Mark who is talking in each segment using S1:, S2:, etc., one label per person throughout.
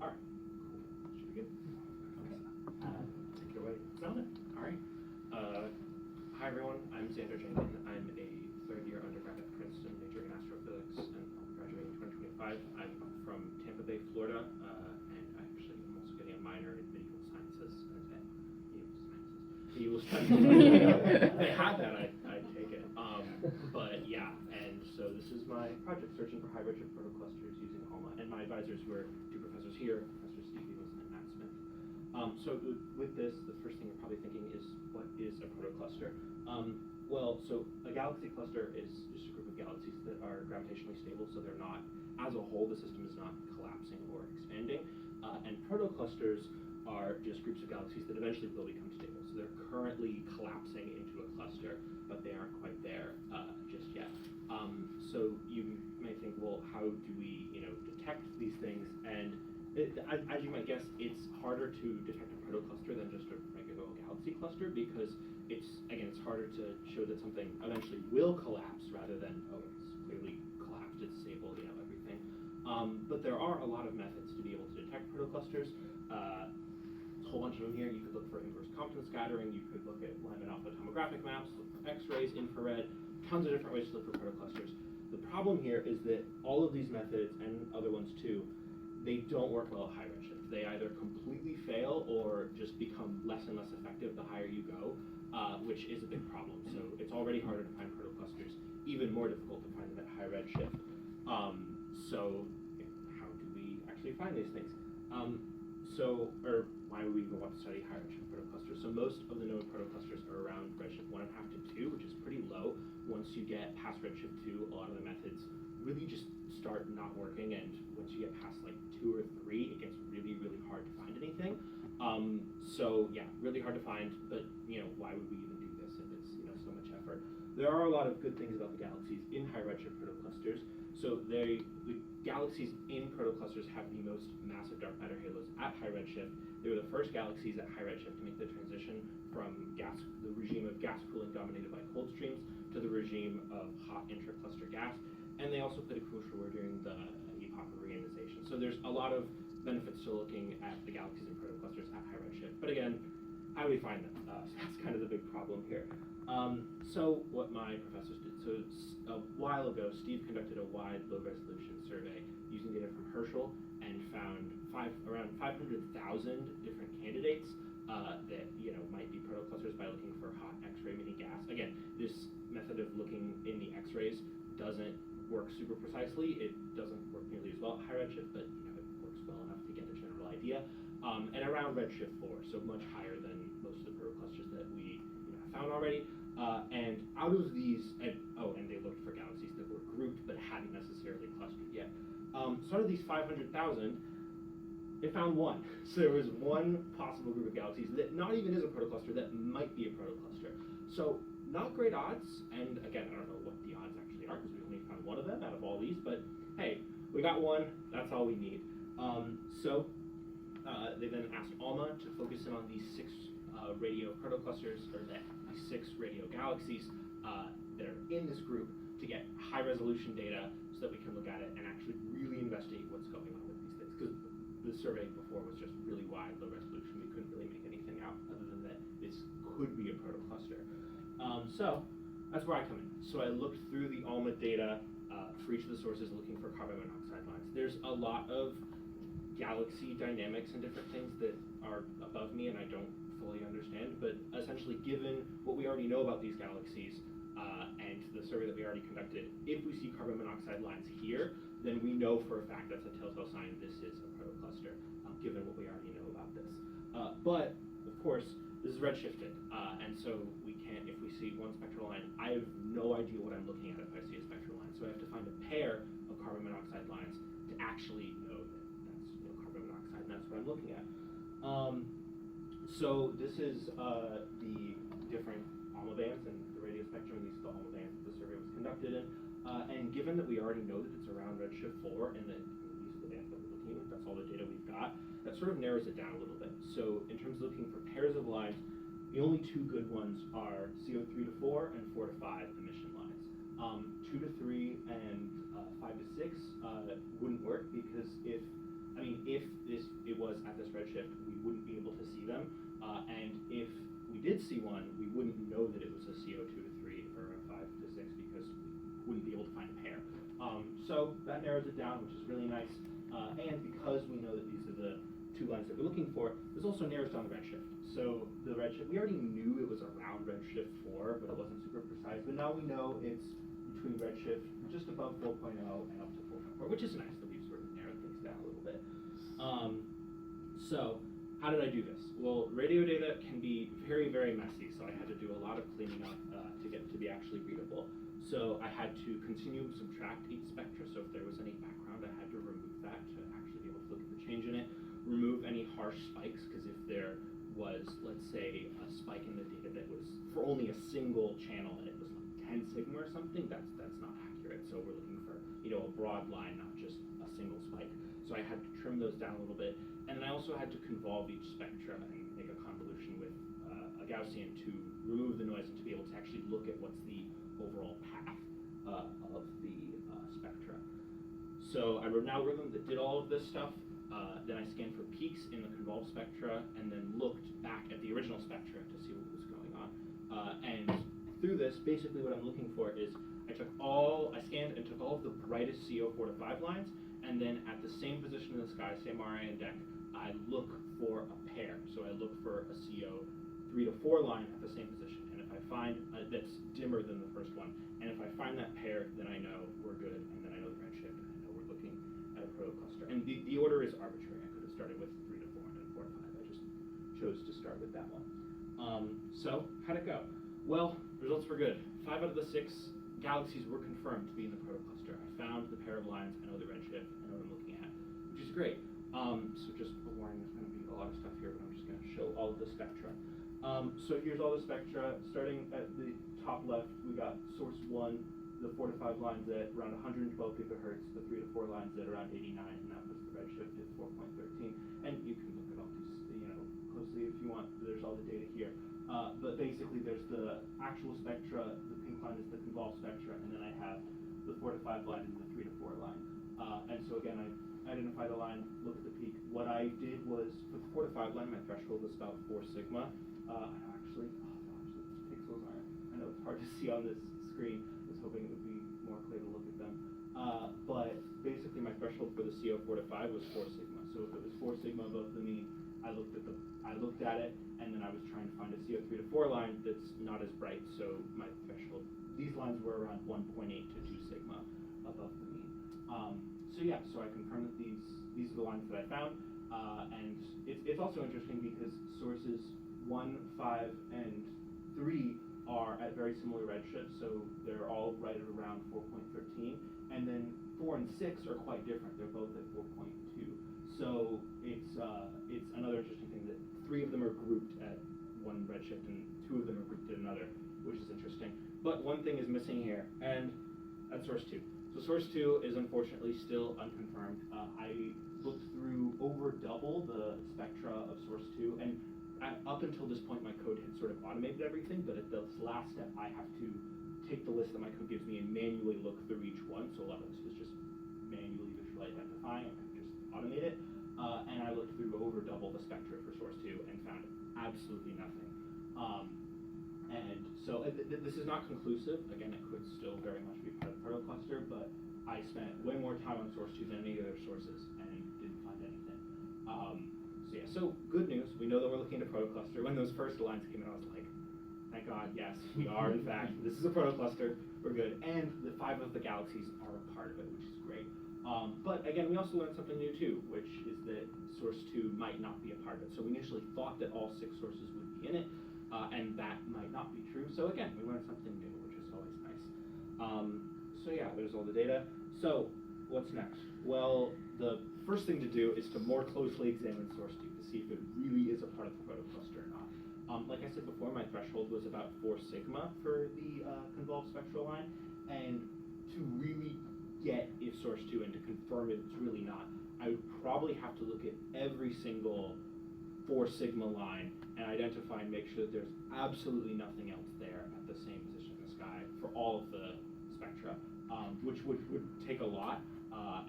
S1: All right. Cool. Should be good. Okay. Take it away. Sound it. All right. Hi everyone. I'm Xander Jenkins. I'm a third-year undergrad at Princeton, majoring in astrophysics, and I'll be graduating in 2025. I'm from Tampa Bay, Florida, and I actually am also getting a minor in medieval sciences and medieval studies. They had that. I'd take it. But yeah, and so this is my project, searching for high redshift protoclusters using ALMA, and my advisors were two professors here, Professor Steve Eagles and Matt Smith. So with this, the first thing you're probably thinking is, what is a protocluster? Well, so a galaxy cluster is just a group of galaxies that are gravitationally stable, so they're not, as a whole, the system is not collapsing or expanding. And protoclusters are just groups of galaxies that eventually will become stable. So they're currently collapsing into a cluster, but they aren't quite there just yet. So you may think, well, how do we, detect these things? And as you might guess, it's harder to detect a protocluster than just a regular galaxy cluster, because it's harder to show that something eventually will collapse rather than, oh, it's clearly collapsed, it's stable, everything. But there are a lot of methods to be able to detect protoclusters. A whole bunch of them here. You could look for inverse Compton scattering, you could look at Lyman alpha tomographic maps, look for X-rays, infrared, tons of different ways to look for protoclusters. The problem here is that all of these methods, and other ones too, they don't work well at high redshift. They either completely fail or just become less and less effective the higher you go, which is a big problem. So it's already harder to find protoclusters, even more difficult to find them at high redshift. So how do we actually find these things? Or why would we even want to study high redshift protoclusters? So most of the known protoclusters are around redshift 1.5 to 2, which is pretty low. Once you get past redshift 2, a lot of the methods really just start not working, and once you get past like 2 or 3, it gets really, really hard to find anything. So yeah, really hard to find, but why would we even do this if it's so much effort? There are a lot of good things about the galaxies in high redshift protoclusters. So the galaxies in protoclusters have the most massive dark matter halos at high redshift. They were the first galaxies at high redshift to make the transition from the regime of gas cooling dominated by cold streams to the regime of hot intracluster gas. And they also played a crucial role during the epoch of reionization. So there's a lot of benefits to looking at the galaxies in protoclusters at high redshift. But again, how do we find them? So that's kind of the big problem here. So what my professors did, so a while ago, Steve conducted a wide low-resolution survey using data from Herschel and found around 500,000 different candidates that might be protoclusters by looking for hot X-ray mini gas. Again, this method of looking in the X-rays doesn't work super precisely. It doesn't work nearly as well at high redshift, but it works well enough to get a general idea. And around redshift 4, so much higher than most of the protoclusters that we have found already. And out of these, and they looked for galaxies that were grouped but hadn't necessarily clustered yet. So out of these 500,000, they found one. So there was one possible group of galaxies that not even is a protocluster that might be a protocluster. So not great odds, and again, I don't know what the odds actually are because we only found one of them out of all these, but hey, we got one, that's all we need. They then asked ALMA to focus in on these 6 radio protoclusters, or these 6 radio galaxies that are in this group, to get high resolution data so that we can look at it and actually really investigate what's going on with these things. Because the survey before was just really wide, low resolution. We couldn't really make anything out other than that this could be a protocluster. So that's where I come in. So I looked through the ALMA data for each of the sources looking for carbon monoxide lines. There's a lot of galaxy dynamics and different things that are above me and I don't fully understand, but essentially given what we already know about these galaxies and the survey that we already conducted, if we see carbon monoxide lines here, then we know for a fact that's a telltale sign this is a protocluster, given what we already know about this. But of course, this is redshifted, and so we can't, if we see one spectral line, I have no idea what I'm looking at if I see a spectral line. So I have to find a pair of carbon monoxide lines to actually know that that's carbon monoxide, and that's what I'm looking at. So this is the different ALMA bands and the radio spectrum. These are the ALMA bands that the survey was conducted in. And given that we already know that it's around redshift 4, and that these are the bands that we're looking at, that's all the data we've got, that sort of narrows it down a little bit. So in terms of looking for pairs of lines, the only 2 good ones are CO3 to 4 and 4 to 5 emission lines. 2 to 3 and 5 to 6 wouldn't work, because if this this redshift, we wouldn't be able to see them. And if we did see one, we wouldn't know that it was a CO2 to 3 or a 5 to 6 because we wouldn't be able to find a pair. So that narrows it down, which is really nice. And because we know that these are the two lines that we're looking for, this also narrows down the redshift. So the redshift, we already knew it was around redshift 4, but it wasn't super precise. But now we know it's between redshift just above 4.0 and up to 4.4, which is nice that we've sort of narrowed things down a little bit. So how did I do this? Well, radio data can be very, very messy, so I had to do a lot of cleaning up to get it to be actually readable. So I had to continue subtract each spectra, so if there was any background, I had to remove that to actually be able to look at the change in it. Remove any harsh spikes, because if there was, let's say, a spike in the data that was for only a single channel and it was like 10 sigma or something, that's not accurate. So we're looking for, a broad line, not just a single spike. So I had to trim those down a little bit. And then I also had to convolve each spectra and make a convolution with a Gaussian to remove the noise and to be able to actually look at what's the overall path of the spectra. So I wrote an algorithm that did all of this stuff. Then I scanned for peaks in the convolved spectra and then looked back at the original spectra to see what was going on. And through this, basically what I'm looking for is I scanned and took all of the brightest CO4 to 5 lines, and then at the same position in the sky, same RA index, I look for a pair. So I look for a CO 3 to 4 line at the same position. And if I find that's dimmer than the first one, and if I find that pair, then I know we're good, and then I know the redshift, and I know we're looking at a protocluster. And the order is arbitrary. I could have started with 3 to 4 and then 4 to 5. I just chose to start with that one. So how'd it go? Well, results were good. 5 out of the 6 galaxies were confirmed to be in the protocluster. I found the pair of lines. I know the redshift. I know what I'm looking at, which is great. So just a warning, there's going to be a lot of stuff here, but I'm just going to show all of the spectra. So here's all the spectra. Starting at the top left, we got source 1, the 4 to 5 lines at around 112 gigahertz, the 3 to 4 lines at around 89, and that was the redshift at 4.13. And you can look at all these, closely if you want. There's all the data here. But basically, there's the actual spectra. The pink line is the convolved spectra, and then I have the 4 to 5 line and the 3 to 4 line. And so again, I identified a line, look at the peak. What I did was, for the 4 to 5 line, my threshold was about 4 sigma. Actually, the pixels aren't, I know it's hard to see on this screen. I was hoping it would be more clear to look at them. But basically, my threshold for the CO 4 to 5 was 4 sigma. So if it was 4 sigma above the mean, I looked at it, and then I was trying to find a CO 3 to 4 line that's not as bright. So my threshold, these lines were around 1.8 to 2 sigma above the mean. So I confirmed that these are the lines that I found, and it's also interesting because sources 1, 5, and 3 are at very similar redshifts, so they're all right at around 4.13, and then 4 and 6 are quite different. They're both at 4.2. So it's another interesting thing that 3 of them are grouped at one redshift and 2 of them are grouped at another, which is interesting. But one thing is missing here, and that's source 2. So source 2 is unfortunately still unconfirmed. I looked through over double the spectra of source 2, and up until this point my code had sort of automated everything, but at this last step I have to take the list that my code gives me and manually look through each one. So a lot of this was just manually visually identifying. I could just automate it. And I looked through over double the spectra for source 2 and found absolutely nothing. And so this is not conclusive. Again, it could still very much be part of the protocluster, but I spent way more time on source 2 than any other sources and didn't find anything. So good news. We know that we're looking at a protocluster. When those first lines came in, I was like, thank God, yes, we are in fact. This is a protocluster. We're good. And the 5 of the galaxies are a part of it, which is great. But again, we also learned something new too, which is that source 2 might not be a part of it. So we initially thought that all 6 sources would be in it, and that might not be true. So again, we learned something new, which is always nice. So yeah, there's all the data. So what's next? Well, the first thing to do is to more closely examine source 2 to see if it really is a part of the protocluster or not. Like I said before, my threshold was about 4 sigma for the convolved spectral line, and to really get if source 2 and to confirm it's really not, I would probably have to look at every single 4 sigma line and identify and make sure that there's absolutely nothing else there at the same position in the sky for all of the spectra, which would take a lot,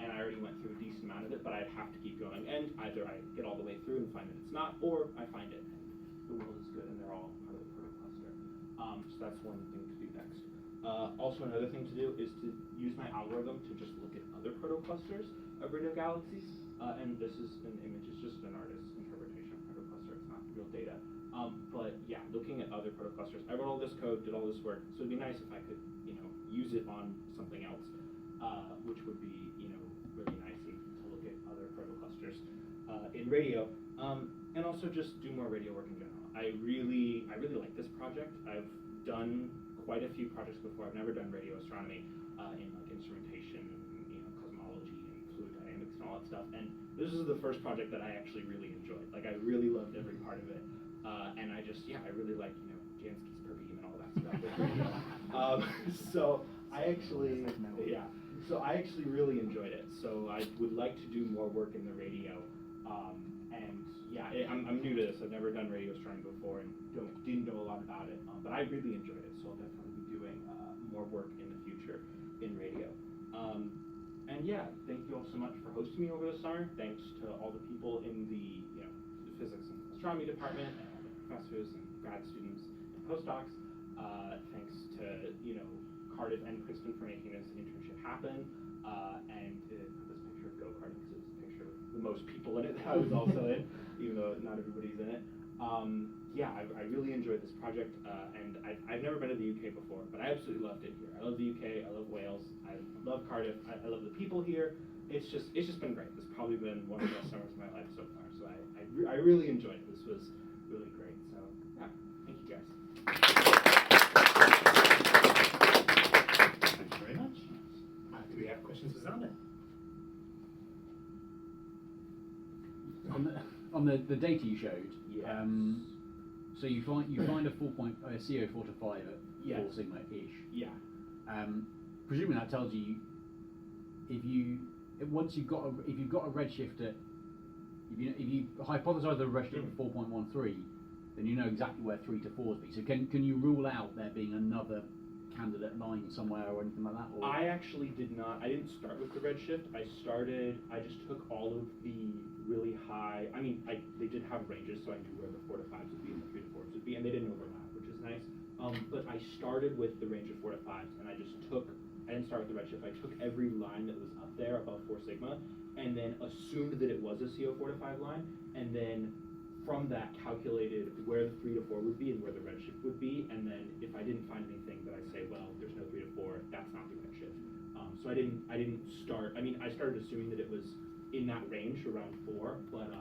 S1: and I already went through a decent amount of it, but I'd have to keep going, and I'd either I get all the way through and find that it's not, or I find it and the world is good and they're all part of the proto cluster. So that's one thing to do next. Also, another thing to do is to use my algorithm to just look at other proto clusters of radio galaxies. And this is an image, it's just an artist's interpretation of proto cluster, it's not real data. But yeah, looking at other proto clusters. I wrote all this code, did all this work, so it'd be nice if I could, use it on something else, which would be, really nice to look at other proto clusters in radio. And also just do more radio work in general. I really like this project. I've done quite a few projects before. I've never done radio astronomy in like instrumentation, cosmology and fluid dynamics and all that stuff. And this is the first project that I actually really enjoyed. Like I really loved every part of it. And I really like, Jansky's per beam and all that stuff with radio. So I actually really enjoyed it. So I would like to do more work in the radio. I'm new to this. I've never done radio astronomy before and didn't know a lot about it. But I really enjoyed it. So I'll definitely be doing more work in the future in radio. Thank you all so much for hosting me over the summer. Thanks to all the people in the the physics and astronomy department and all the professors and grad students and postdocs. Thanks to Cardiff and Princeton for making this internship happen. And put this picture of go-karting because it's a picture of the most people in it that I was also in, even though not everybody's in it. I really enjoyed this project, and I've never been to the UK before, but I absolutely loved it here. I love the UK, I love Wales, I love Cardiff, I love the people here. It's just been great. It's probably been one of the best summers of my life so far. So I really enjoyed it. This was really great. So yeah, thank you guys.
S2: Thank you very much. Do we have questions for Xander?
S3: On the data you showed,
S1: Yes.
S3: So you find a CO4 to 5 at
S1: Yes.
S3: 4 sigma ish.
S1: Yeah.
S3: Presumably that tells you if you've got a redshift at if you hypothesize the redshift at 4.13, then you know exactly where 3 to 4 would be. So can you rule out there being another candidate line somewhere or anything like that? Or?
S1: I actually did not. I didn't start with the redshift. I just took all of the really high. They did have ranges, so I knew where the 4 to 5s would be and the 3 to 4s would be, and they didn't overlap, which is nice. But I started with the range of 4 to 5s, and I didn't start with the redshift. I took every line that was up there above 4 sigma, and then assumed that it was a CO4 to 5 line, and then from that calculated where the 3 to 4 would be and where the redshift would be, and then if I didn't find anything, that I say, well, there's no 3 to 4, that's not the redshift. So I didn't start. I started assuming that it was in that range around 4, but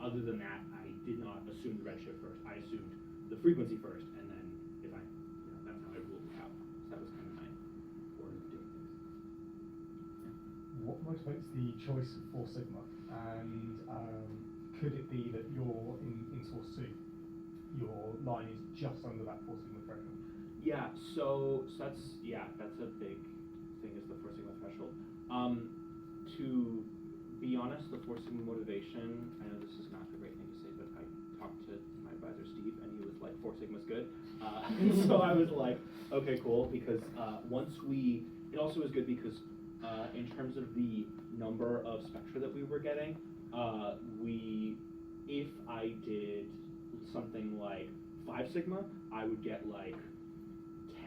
S1: other than that, I did not assume the redshift first. I assumed the frequency first, and then if I, that's how I ruled it out. So that was kind of my order of doing things.
S4: What motivates the choice of 4 sigma, and could it be that you're in source 2, your line is just under that 4 sigma threshold?
S1: Yeah, so that's a big thing, is the 4 sigma threshold. To be honest, the 4 sigma motivation, I know this is not a great thing to say, but I talked to my advisor Steve, and he was like, 4 sigma's good. And so I was like, okay, cool, because it also was good because in terms of the number of spectra that we were getting, if I did something like 5 sigma, I would get like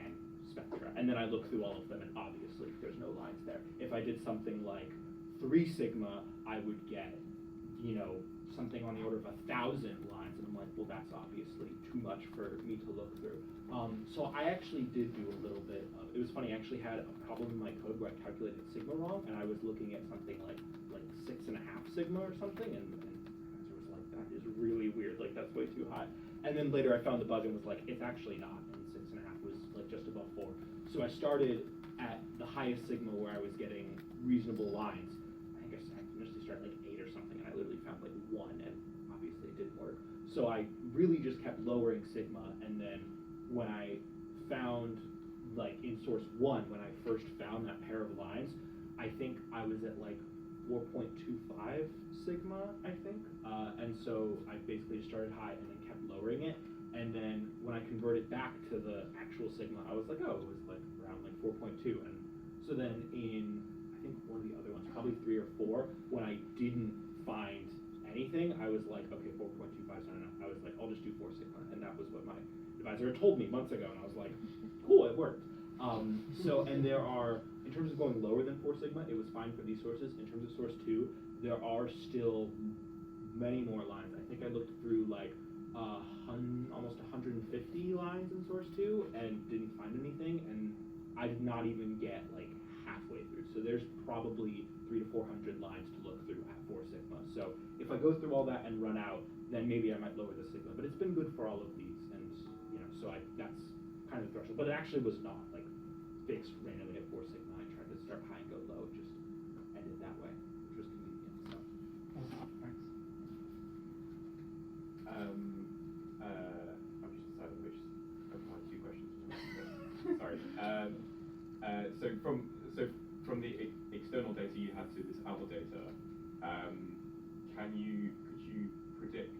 S1: 10 spectra, and then I look through all of them, and obviously there's no lines there. If I did something like 3 sigma, I would get, something on the order of 1,000 lines, and I'm like, well, that's obviously too much for me to look through. So I actually did do a little bit of, it was funny, I actually had a problem in my code where I calculated sigma wrong, and I was looking at something like 6.5 sigma or something, and the professor was like, that is really weird, like that's way too high. And then later I found the bug and was like, it's actually not, and 6.5 was like just above 4. So I started at the highest sigma where I was getting reasonable lines. I think I initially started like 8 or something, and I literally found like 1, and obviously it didn't work. So I really just kept lowering sigma, and then when I found, like in source 1, when I first found that pair of lines, I think I was at like 4.25 sigma, I think. And so I basically started high and then kept lowering it. And then when I converted back to the actual sigma, I was like, oh, it was like around like 4.2. And so then in, I think one of the other ones, probably 3 or 4, when I didn't find anything, I was like, okay, 4.25 is not enough. I was like, I'll just do 4 sigma, and that was what my advisor had told me months ago, and I was like, cool, it worked. And there are, in terms of going lower than 4 sigma, it was fine for these sources. In terms of source 2, there are still many more lines. I think I looked through like almost 150 lines in source 2 and didn't find anything, and I did not even get like halfway through. So there's probably 300 to 400 lines to look through at 4 sigma. So if I go through all that and run out, then maybe I might lower the sigma. But it's been good for all of these, and so that's kind of the threshold. But it actually was not like fixed randomly at 4 sigma. I tried to start high and go low, just ended that way, which was convenient. So.
S3: Thanks.
S5: I've just decided which of my 2 questions. Sorry. So from the external data you had to this outer data, could you predict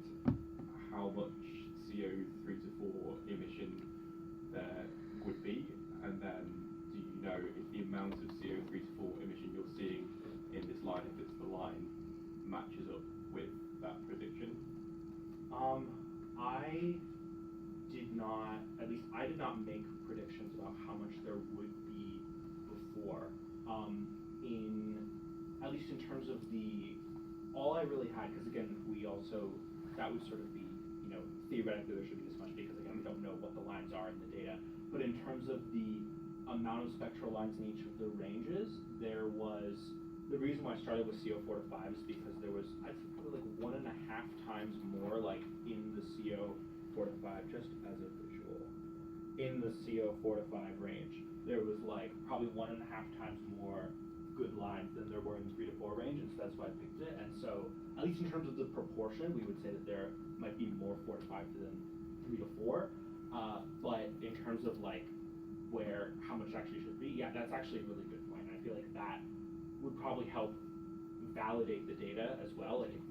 S5: how much CO3 to 4 emission there would be, and then do you know if the amount of CO3 to 4 emission you're seeing in this line, if it's the line, matches up with that prediction?
S1: I did not make predictions about how much there would be before. At least in terms of all I really had, because again, that would sort of be, theoretically there should be this much, because again, we don't know what the lines are in the data. But in terms of the amount of spectral lines in each of the ranges, there was, the reason why I started with CO4 to 5 is because there was, I'd say probably like 1.5 times more, like in the CO4 to 5, just as a visual, in the CO4 to 5 range, there was like probably 1.5 times more good lines than there were in the 3 to 4 range, and so that's why I picked it. And so, at least in terms of the proportion, we would say that there might be more 4 to 5 than 3 to 4. But in terms of like how much actually should be, yeah, that's actually a really good point. I feel like that would probably help validate the data as well, like if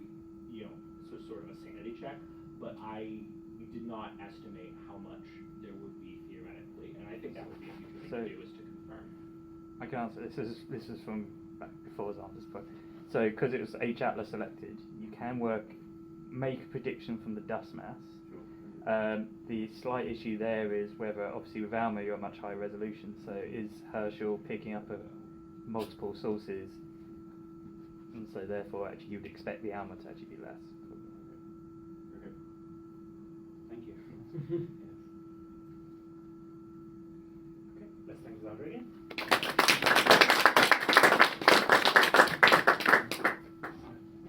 S1: we, so sort of a sanity check. But we did not estimate how much there would be theoretically, and I think that would be a future thing to do, is to confirm.
S6: I can answer this. This is from back before Xander's point. So, because it was H Atlas selected, you can make a prediction from the dust mass.
S5: Sure.
S6: The slight issue there is whether, obviously with ALMA you're at much higher resolution, so is Herschel picking up multiple sources, and so therefore actually you'd expect the ALMA to actually be less.
S5: Okay.
S1: Thank you. Yes. Okay, let's thank Xander again.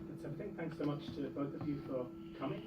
S1: That's everything. Thanks so much to both of you for coming.